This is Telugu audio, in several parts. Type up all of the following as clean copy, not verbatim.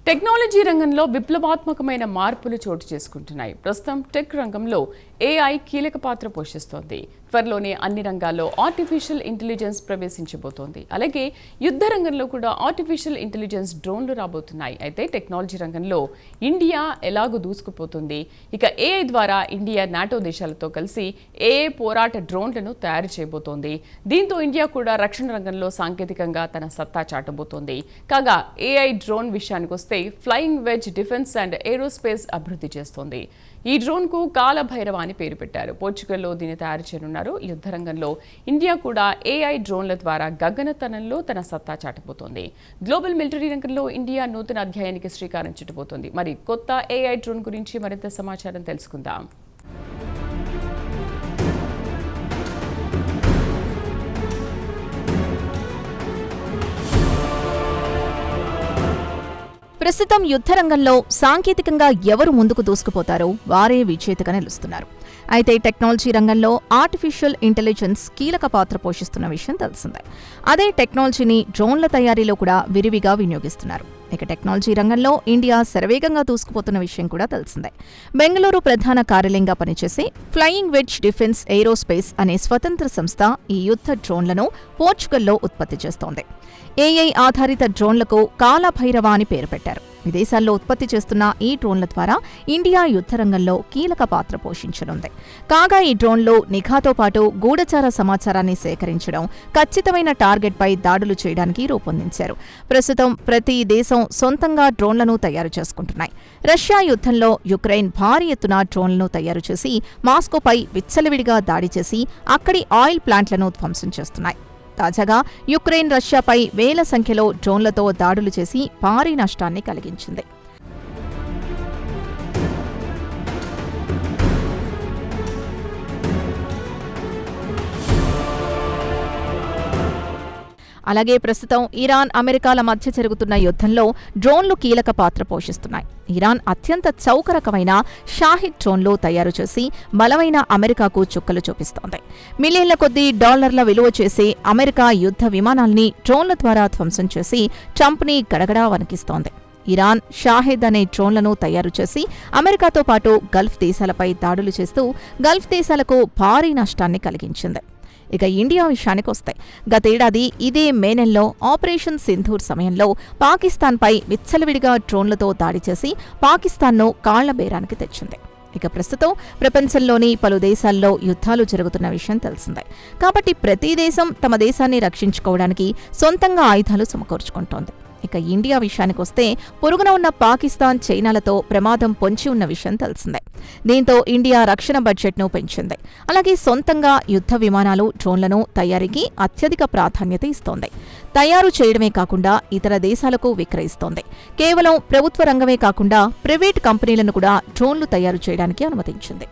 టెక్నాలజీ రంగంలో విప్లవాత్మకమైన మార్పులు చోటు చేసుకుంటున్నాయి. ప్రస్తుతం టెక్ రంగంలో ఏఐ కీలక పాత్ర పోషిస్తోంది. త్వరలోనే అన్ని రంగాల్లో ఆర్టిఫిషియల్ ఇంటెలిజెన్స్ ప్రవేశించబోతోంది. అలాగే యుద్ధ రంగంలో కూడా ఆర్టిఫిషియల్ ఇంటెలిజెన్స్ డ్రోన్లు రాబోతున్నాయి. అయితే టెక్నాలజీ రంగంలో ఇండియా ఎలాగూ దూసుకుపోతుంది. ఇక ఏఐ ద్వారా ఇండియా నాటో దేశాలతో కలిసి ఏఐ పోరాట డ్రోన్లను తయారు చేయబోతోంది. దీంతో ఇండియా కూడా రక్షణ రంగంలో సాంకేతికంగా తన సత్తా చాటబోతోంది. కాగా ఏఐ డ్రోన్ విషయానికి వస్తే flying veg defence and aerospace అభివృద్ధి చేస్తోంది. ఈ డ్రోన్ కు కాలభైరవ అని పేరు పెట్టారు. పోర్చుగల్లో దీన్ని తయారు చేయనున్నారు. యుద్ధ రంగంలో ఇండియా కూడా ఏఐ డ్రోన్ల ద్వారా గగనతలంలో తన సత్తా చాటబోతోంది. గ్లోబల్ మిలిటరీ రంగంలో ఇండియా నూతన అధ్యాయానికి శ్రీకారం చుట్టబోతోంది. మరి కొత్త ఏఐ డ్రోన్ గురించి మరింత సమాచారం తెలుసుకుందాం. ప్రస్తుతం యుద్ధరంగంలో సాంకేతికంగా ఎవరు ముందుకు దూసుకుపోతారో వారే విజేతగా నిలుస్తున్నారు. అయితే టెక్నాలజీ రంగంలో ఆర్టిఫిషియల్ ఇంటెలిజెన్స్ కీలక పాత్ర పోషిస్తున్న విషయం తెలిసిందే. అదే టెక్నాలజీని డ్రోన్ల తయారీలో కూడా విరివిగా వినియోగిస్తున్నారు. ఇక టెక్నాలజీ రంగంలో ఇండియా శరవేగంగా దూసుకుపోతున్న విషయం కూడా తెలిసిందే. బెంగళూరు ప్రధాన కార్యాలయంగా పనిచేసే ఫ్లయింగ్ వెజ్ డిఫెన్స్ ఏరోస్పేస్ అనే స్వతంత్ర సంస్థ ఈ యుద్ధ డ్రోన్లను పోర్చుగల్లో ఉత్పత్తి చేస్తోంది. ఏఐ ఆధారిత డ్రోన్లకు కాలభైరవ అని పేరు పెట్టారు. విదేశాల్లో ఉత్పత్తి చేస్తున్న ఈ డ్రోన్ల ద్వారా ఇండియా యుద్ధ రంగంలో కీలక పాత్ర పోషించనుంది. కాగా ఈ డ్రోన్లు నిఘాతో పాటు గూఢచార సమాచారాన్ని సేకరించడం, ఖచ్చితమైన టార్గెట్పై దాడులు చేయడానికి రూపొందించారు. ప్రస్తుతం ప్రతి దేశం సొంతంగా డ్రోన్లను తయారు చేసుకుంటున్నాయి. రష్యా యుద్ధంలో యుక్రెయిన్ భారీ ఎత్తున డ్రోన్లను తయారు చేసి మాస్కోపై విచ్చలవిడిగా దాడి చేసి అక్కడి ఆయిల్ ప్లాంట్లను ధ్వంసం చేస్తున్నాయి. తాజాగా యుక్రెయిన్ రష్యాపై వేల సంఖ్యలో డ్రోన్లతో దాడులు చేసి భారీ నష్టాన్ని కలిగించింది. అలాగే ప్రస్తుతం ఇరాన్, అమెరికాల మధ్య జరుగుతున్న యుద్ధంలో డ్రోన్లు కీలక పాత్ర పోషిస్తున్నాయి. ఇరాన్ అత్యంత చౌకరకమైన షాహిద్ డ్రోన్లు తయారు చేసి బలమైన అమెరికాకు చుక్కలు చూపిస్తోంది. మిలియన్ల కొద్దీ డాలర్ల విలువ చేసే అమెరికా యుద్ధ విమానాల్ని డ్రోన్ల ద్వారా ధ్వంసం చేసి ట్రంప్ని గడగడా వణికిస్తోంది. ఇరాన్ షాహిద్ అనే డ్రోన్లను తయారు చేసి అమెరికాతో పాటు గల్ఫ్ దేశాలపై దాడులు చేస్తూ గల్ఫ్ దేశాలకు భారీ నష్టాన్ని కలిగించింది. ఇక ఇండియా విషయానికొస్తే గతేడాది ఇదే మే నెలలో ఆపరేషన్ సింధూర్ సమయంలో పాకిస్తాన్పై విచ్చలవిడిగా డ్రోన్లతో దాడి చేసి పాకిస్తాన్ను కాళ్ల బేరానికి తెచ్చింది. ఇక ప్రస్తుతం ప్రపంచంలోని పలు దేశాల్లో యుద్ధాలు జరుగుతున్న విషయం తెలిసిందే. కాబట్టి ప్రతి దేశం తమ దేశాన్ని రక్షించుకోవడానికి సొంతంగా ఆయుధాలు సమకూర్చుకుంటోంది. ఇక ఇండియా విషయానికొస్తే పొరుగున ఉన్న పాకిస్తాన్, చైనాలతో ప్రమాదం పొంచి ఉన్న విషయం తెలిసిందే. దీంతో ఇండియా రక్షణ బడ్జెట్ను పెంచింది. అలాగే సొంతంగా యుద్ధ విమానాలు, డ్రోన్లను తయారీకి అత్యధిక ప్రాధాన్యత ఇస్తోంది. తయారు చేయడమే కాకుండా ఇతర దేశాలకు విక్రయిస్తోంది. కేవలం ప్రభుత్వ రంగమే కాకుండా ప్రైవేట్ కంపెనీలను కూడా డ్రోన్లు తయారు చేయడానికి అనుమతించింది.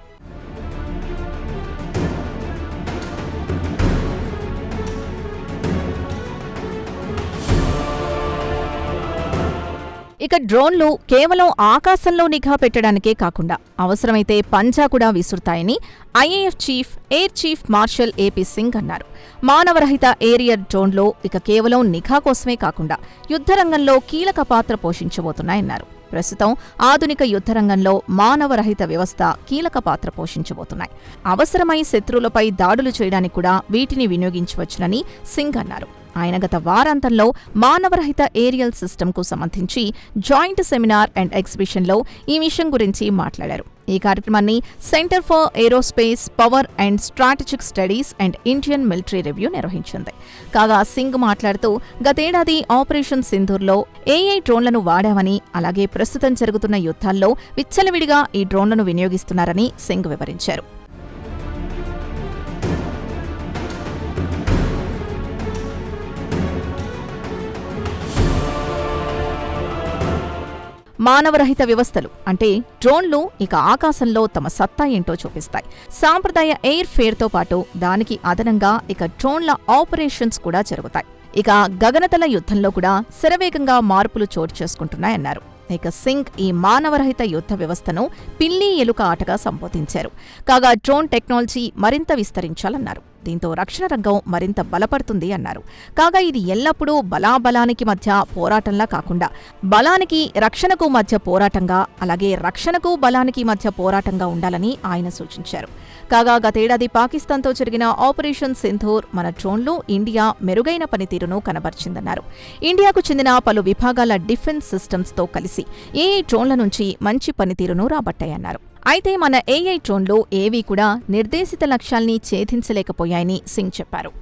ఇక డ్రోన్లు కేవలం ఆకాశంలో నిఘా పెట్టడానికే కాకుండా అవసరమైతే పంజా కూడా విసురుతాయని IAF chief air chief marshal AP Singh అన్నారు. మానవరహిత ఏరియర్ డ్రోన్లు ఇక కేవలం నిఘా కోసమే కాకుండా యుద్ధరంగంలో కీలక పాత్ర పోషించబోతున్నాయన్నారు. ప్రస్తుతం ఆధునిక యుద్ధరంగంలో మానవరహిత వ్యవస్థ కీలక పాత్ర పోషించబోతున్నాయి. అవసరమై శత్రువులపై దాడులు చేయడానికి కూడా వీటిని వినియోగించవచ్చునని సింగ్ అన్నారు. ఆయన గత వారాంతంలో మానవరహిత ఏరియల్ సిస్టమ్కు సంబంధించి జాయింట్ సెమినార్ అండ్ ఎగ్జిబిషన్లో ఈ విషయం గురించి మాట్లాడారు. ఈ కార్యక్రమాన్ని centre for aerospace, power and strategic studies and Indian military review నిర్వహించింది. కాగా సింగ్ మాట్లాడుతూ గతేడాది ఆపరేషన్ సింధూర్లో ఏఐ డ్రోన్లను వాడామని, అలాగే ప్రస్తుతం జరుగుతున్న యుద్ధాల్లో విచ్చలవిడిగా ఈ డ్రోన్లను వినియోగిస్తున్నారని సింగ్ వివరించారు. మానవరహిత వ్యవస్థలు అంటే డ్రోన్లు ఇక ఆకాశంలో తమ సత్తా ఏంటో చూపిస్తాయి. సాంప్రదాయ ఎయిర్ ఫేర్తో పాటు దానికి అదనంగా ఇక డ్రోన్ల ఆపరేషన్స్ కూడా జరుగుతాయి. ఇక గగనతల యుద్ధంలో కూడా శరవేగంగా మార్పులు చోటు చేసుకుంటున్నాయన్నారు. ఇక సింగ్ ఈ మానవరహిత యుద్ధ వ్యవస్థను పిల్లి ఎలుక ఆటగా సంబోధించారు. కాగా డ్రోన్ టెక్నాలజీ మరింత విస్తరించాలన్నారు. దీంతో రక్షణ రంగం మరింత బలపడుతుంది అన్నారు. కాగా ఇది ఎల్లప్పుడూ బలాబలానికి మధ్య పోరాటంలా కాకుండా బలానికి రక్షణకు మధ్య పోరాటంగా, అలాగే రక్షణకు బలానికి మధ్య పోరాటంగా ఉండాలని ఆయన సూచించారు. కాగా గతేడాది పాకిస్తాన్తో జరిగిన ఆపరేషన్ సింధూర్ మన డ్రోన్లు ఇండియా మెరుగైన పనితీరును కనబర్చిందన్నారు. ఇండియాకు చెందిన పలు విభాగాల డిఫెన్స్ సిస్టమ్స్తో కలిసి ఏఐ డ్రోన్ల నుంచి మంచి పనితీరును రాబట్టాయన్నారు. అయితే మన ఏఐ డ్రోన్లు ఏవీ కూడా నిర్దేశిత లక్ష్యాల్ని ఛేదించలేకపోయాయని సింగ్ చెప్పారు.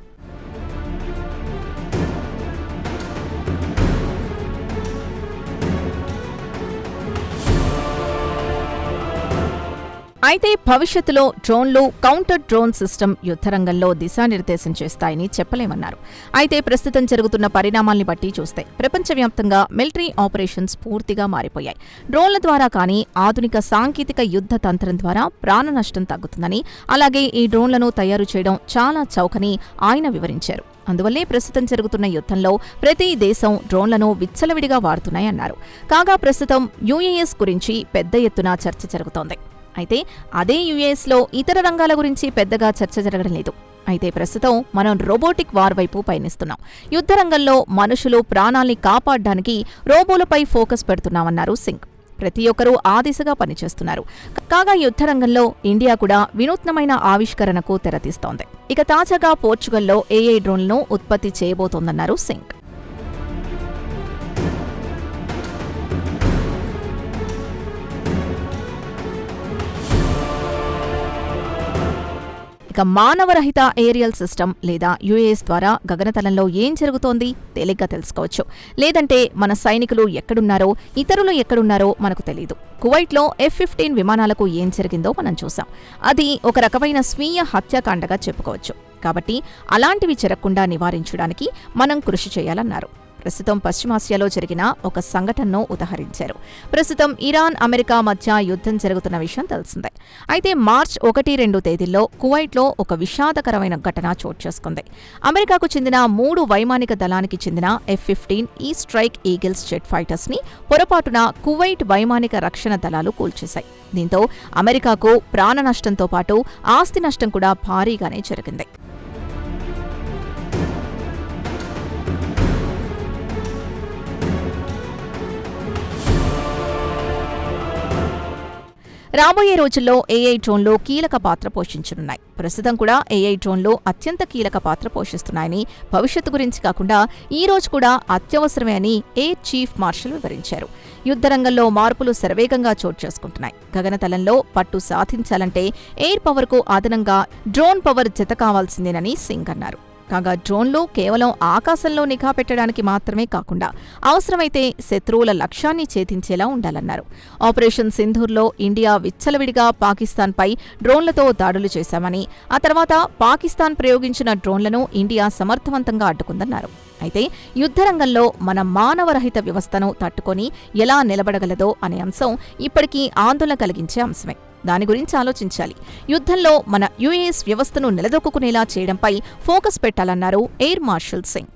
అయితే భవిష్యత్తులో డ్రోన్లు కౌంటర్ డ్రోన్ సిస్టమ్ యుద్ధరంగంలో దిశానిర్దేశం చేస్తాయని చెప్పలేమన్నారు. అయితే ప్రస్తుతం జరుగుతున్న పరిణామాల్ని బట్టి చూస్తే ప్రపంచవ్యాప్తంగా మిలిటరీ ఆపరేషన్స్ పూర్తిగా మారిపోయాయి. డ్రోన్ల ద్వారా కానీ ఆధునిక సాంకేతిక యుద్ధ తంత్రం ద్వారా ప్రాణ నష్టం తగ్గుతుందని, అలాగే ఈ డ్రోన్లను తయారు చేయడం చాలా చౌకని ఆయన వివరించారు. అందువల్లే ప్రస్తుతం జరుగుతున్న యుద్ధంలో ప్రతి దేశం డ్రోన్లను విచ్చలవిడిగా వాడుతున్నాయన్నారు. కాగా ప్రస్తుతం యూఏఎస్ గురించి పెద్ద ఎత్తున చర్చ జరుగుతోంది. అయితే అదే యుఎస్లో ఇతర రంగాల గురించి పెద్దగా చర్చ జరగడం లేదు. అయితే ప్రస్తుతం మనం రోబోటిక్ వార్ వైపు పయనిస్తున్నాం. యుద్ధరంగంలో మనుషులు ప్రాణాల్ని కాపాడడానికి రోబోలపై ఫోకస్ పెడుతున్నామన్నారు సింగ్. ప్రతి ఒక్కరూ ఆ దిశగా పనిచేస్తున్నారు. కాగా యుద్ధరంగంలో ఇండియా కూడా వినూత్నమైన ఆవిష్కరణకు తెరతీస్తోంది. ఇక తాజాగా పోర్చుగల్లో ఏఐ డ్రోన్లను ఉత్పత్తి చేయబోతోందన్నారు సింగ్. ఇక మానవరహిత ఏరియల్ సిస్టమ్ లేదా యుఏఎస్ ద్వారా గగనతలంలో ఏం జరుగుతోంది తేలిగ్గా తెలుసుకోవచ్చు. లేదంటే మన సైనికులు ఎక్కడున్నారో, ఇతరులు ఎక్కడున్నారో మనకు తెలియదు. కువైట్లో F-15 విమానాలకు ఏం జరిగిందో మనం చూసాం. అది ఒక రకమైన స్వీయ హత్యాకాండగా చెప్పుకోవచ్చు. కాబట్టి అలాంటివి జరగకుండా నివారించడానికి మనం కృషి చేయాలన్నారు. ప్రస్తుతం పశ్చిమాసియాలో జరిగిన ఒక సంఘటనను ఉదహరించారు. ప్రస్తుతం ఇరాన్, అమెరికా మధ్య యుద్ధం జరుగుతున్న విషయం తెలిసిందే. అయితే మార్చి 1-2 తేదీల్లో కువైట్లో ఒక విషాదకరమైన ఘటన చోటు చేసుకుంది. అమెరికాకు చెందిన 3 వైమానిక దళానికి చెందిన F-15 ఈ స్ట్రైక్ ఈగిల్స్ జెట్ ఫైటర్స్ ని పొరపాటున కువైట్ వైమానిక రక్షణ దళాలు కూల్చేశాయి. దీంతో అమెరికాకు ప్రాణ నష్టంతో పాటు ఆస్తి నష్టం కూడా భారీగానే జరిగింది. రాబోయే రోజుల్లో ఏఐ డ్రోన్లు కీలక పాత్ర పోషించనున్నాయి. ప్రస్తుతం కూడా ఏఐ డ్రోన్లు అత్యంత కీలక పాత్ర పోషిస్తున్నాయని, భవిష్యత్తు గురించి కాకుండా ఈ రోజు కూడా అత్యవసరమే అని ఎయిర్ చీఫ్ మార్షల్ వివరించారు. యుద్ధరంగంలో మార్పులు శరవేగంగా చోటు చేసుకుంటున్నాయి. గగనతలంలో పట్టు సాధించాలంటే ఎయిర్ పవర్కు అదనంగా డ్రోన్ పవర్ జత కావాల్సిందేనని సింగ్ అన్నారు. కాగా డ్రోన్లు కేవలం ఆకాశంలో నిఘా పెట్టడానికి మాత్రమే కాకుండా అవసరమైతే శత్రువుల లక్ష్యాన్ని ఛేదించేలా ఉండాలన్నారు. ఆపరేషన్ సింధూర్లో ఇండియా విచ్చలవిడిగా పాకిస్తాన్పై డ్రోన్లతో దాడులు చేశామని, ఆ తర్వాత పాకిస్తాన్ ప్రయోగించిన డ్రోన్లను ఇండియా సమర్థవంతంగా అడ్డుకుందన్నారు. అయితే యుద్ధరంగంలో మన మానవరహిత వ్యవస్థను తట్టుకొని ఎలా నిలబడగలదో అనే అంశం ఇప్పటికీ ఆందోళన కలిగించే అంశమే. దాని గురించి ఆలోచించాలి. యుద్ధంలో మన యుఎస్ వ్యవస్థను నిలదొక్కునేలా చేయడంపై ఫోకస్ పెట్టాలన్నారు ఎయిర్ మార్షల్ సింగ్.